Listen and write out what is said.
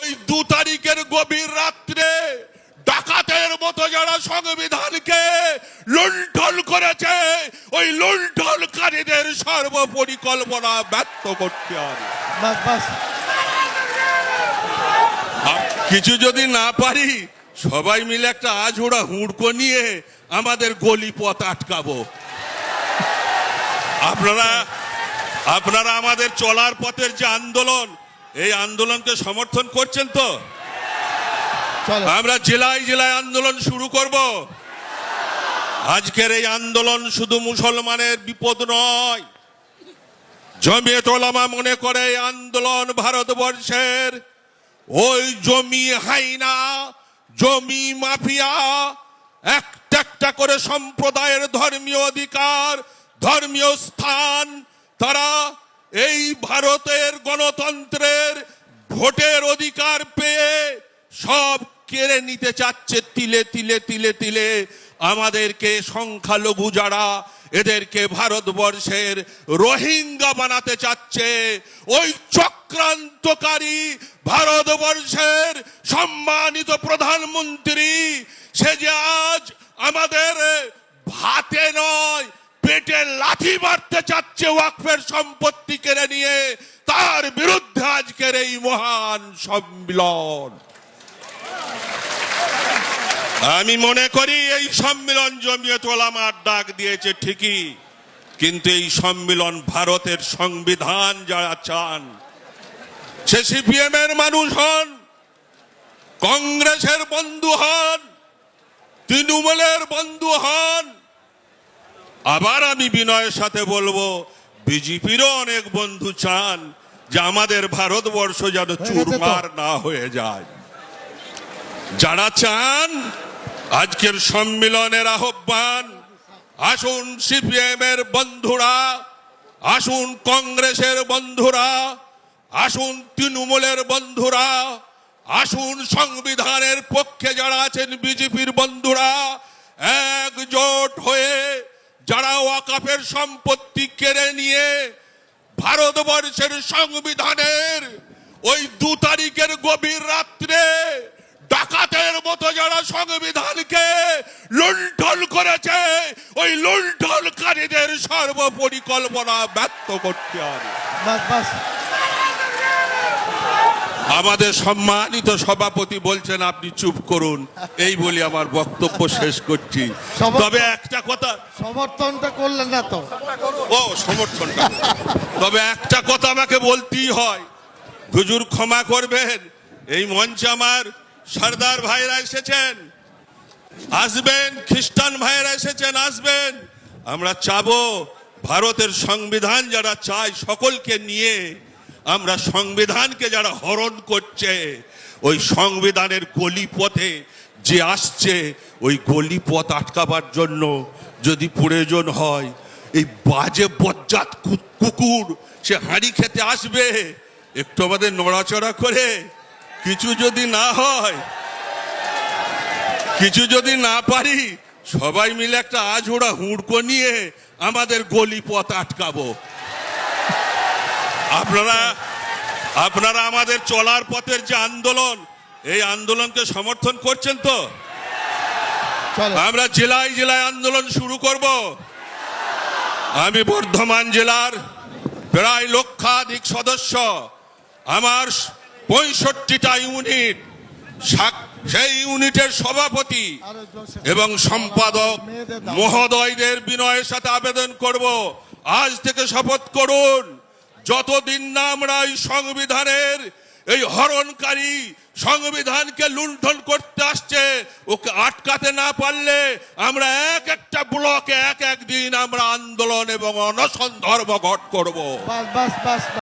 ওই 2 তারিখের গভীর রাত্রে ডাকাতের মতো যারা সংবিধানকে লুণ্ঠন করেছে, ওই লুণ্ঠনকারীদের সর্বপরিকল্পনা ব্যর্থ করতে হবে। আর কিছু যদি না পারি, সবাই মিলে একটা আঝোড়া হুড়কো নিয়ে আমাদের গলিপথ আটকাবো। আপনারা আমাদের চলার পথের যে আন্দোলন, এই আন্দোলনকে সমর্থন করছেন তো? আমরা জেলায় জেলায় আন্দোলন শুরু করব। আজকের এই আন্দোলন শুধু মুসলমানের বিপদ নয়। জমিয়ত উলামা মনে করে এই আন্দোলন ভারতবর্ষের ওই জমি হাইনা, জমি মাফিয়া, একটা একটা করে সম্প্রদায়ের ধর্মীয় অধিকার, ধর্মীয় স্থান তারা এই ভারতের গণতন্ত্রের ভোটের অধিকার পেয়ে সব কেড়ে নিতে চাচ্ছে। তিলে তিলে তিলে তিলে আমাদেরকে সংখ্যালঘু যারা, এদেরকে ভারতবর্ষের রোহিঙ্গা বানাতে চাচ্ছে। ওই চক্রান্তকারী ভারতবর্ষের সম্মানিত প্রধানমন্ত্রী, সে যে আজ আমাদের ভাতে নয় পেটে লাথি মারতে চাচ্ছে ওয়াকফের সম্পত্তি কেড়ে নিয়ে, তার বিরুদ্ধে আজকের এই মহান সম্মেলন। আমি মনে করি এই সম্মেলন জমিয়ত উলামার ডাক দিয়েছে ঠিকই, কিন্তু এই সম্মেলন ভারতের সংবিধান যারা চান, সে সিপিএম এর মানুষ হন, কংগ্রেসের বন্ধু হন, তৃণমূলের বন্ধু হন, আবার আমি বিনয়ের সাথে বলবো বিজেপিরও অনেক বন্ধু চান যে আমাদের ভারতবর্ষ যেন চুরমার না হয়ে যায়। যারা চান আজকের সম্মেলনের আহ্বান, আসুন সিপিএম এর বন্ধুরা, আসুন কংগ্রেসের বন্ধুরা, আসুন তৃণমূলের বন্ধুরা, আসুন সংবিধানের পক্ষে যারা আছেন বিজেপির বন্ধুরা, একজোট হয়ে যারা ওয়াকফের সম্পত্তি কেড়ে নিয়ে ভারতবর্ষের সংবিধানের ওই 2 তারিখের গভীর রাত্রে ডাকাতের মতো যারা সংবিধানকে লুণ্ঠন করেছে, ওই লুণ্ঠনকারীদের সর্বপরিকল্পনা ব্যর্থ করতে হবে। আমাদের সম্মানিত সভাপতি বলছেন আপনি চুপ করুন, এই বলি আমার বক্তব্য শেষ করছি। তবে একটা কথা, সমর্থনটা করলেন না তো? ও সমর্থনটা, তবে একটা কথা আমাকে বলতেই হয়, হুজুর ক্ষমা করবেন, এই মঞ্চে আমার সরদার ভাইরা এসেছেন, আসবেন, খ্রিস্টান ভাইরা এসেছেন, আসবেন। আমরা চাবো ভারতের সংবিধান যারা চায় সকলকে নিয়ে, আমরা সংবিধানকে যারা হরণ করছে, ওই সংবিধানের গলিপথে যে আসছে, ওই গলিপথ আটকাবার জন্য যদি প্রয়োজন হয়, এই বাজে বজ্জাত কুকুর সে হাঁড়ি খেতে আসবে, একটু আমাদের নড়াচড়া করে, কিছু যদি না হয়, কিছু যদি না পারি, সবাই মিলে একটা আঝোড়া হুড়কো নিয়ে আমাদের গলিপথ আটকাবো। আপনারা আমাদের চলার পথের যে আন্দোলন, এই আন্দোলনকে সমর্থন করছেন তো? আমরা জেলায় জেলায় আন্দোলন শুরু করব। আমি বর্ধমান জেলার প্রায় লক্ষাধিক সদস্য, আমার 65টা ইউনিট, সেই ইউনিটের সভাপতি এবং সম্পাদক মহোদয়দের বিনয়ের সাথে আবেদন করব, আজ থেকে শপথ করুন, যতদিন না আমরা এই সংবিধানের এই হরণকারী সংবিধানকে লুণ্ঠন করতে আসছে ওকে আটকাতে না পারলে আমরা এক একটা ব্লকে এক এক দিন আমরা আন্দোলন এবং অনশন ধর্মঘট করব।